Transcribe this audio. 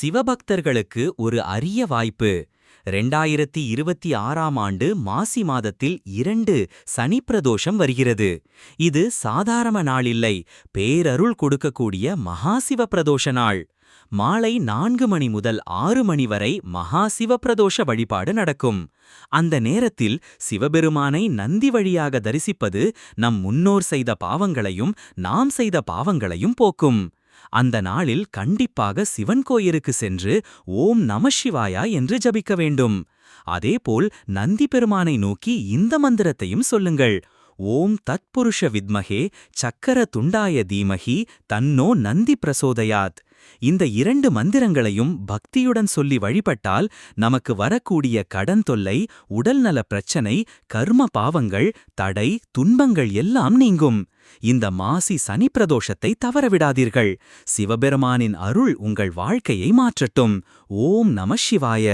சிவபக்தர்களுக்கு ஒரு அரிய வாய்ப்பு. 2026ஆம் ஆண்டு மாசி மாதத்தில் 2 சனிப்பிரதோஷம் வருகிறது. இது சாதாரண நாளில்லை, பேரருள் கொடுக்கக்கூடிய மகாசிவ பிரதோஷ நாள். மாலை 4 மணி முதல் 6 மணி வரை மகாசிவ பிரதோஷ வழிபாடு நடக்கும். அந்த நேரத்தில் சிவபெருமானை நந்தி வழியாக தரிசிப்பது நம் முன்னோர் செய்த பாவங்களையும் நாம் செய்த பாவங்களையும் போக்கும். அந்த நாளில் கண்டிப்பாக சிவன் கோயிலுக்கு சென்று ஓம் நமசிவாயா என்று ஜபிக்க வேண்டும். அதேபோல் நந்தி பெருமானை நோக்கி இந்த மந்திரத்தையும் சொல்லுங்கள். ஓம் தத்புருஷ வித்மகே சக்கர துண்டாய தீமகி தன்னோ நந்தி பிரசோதயாத். இந்த 2 மந்திரங்களையும் பக்தியுடன் சொல்லி வழிபட்டால் நமக்கு வரக்கூடிய கடன் தொல்லை, உடல்நல பிரச்சனை, கர்ம பாவங்கள், தடை, துன்பங்கள் எல்லாம் நீங்கும். இந்த மாசி சனி பிரதோஷத்தை தவறவிடாதீர்கள். சிவபெருமானின் அருள் உங்கள் வாழ்க்கையை மாற்றட்டும். ஓம் நமசிவாய.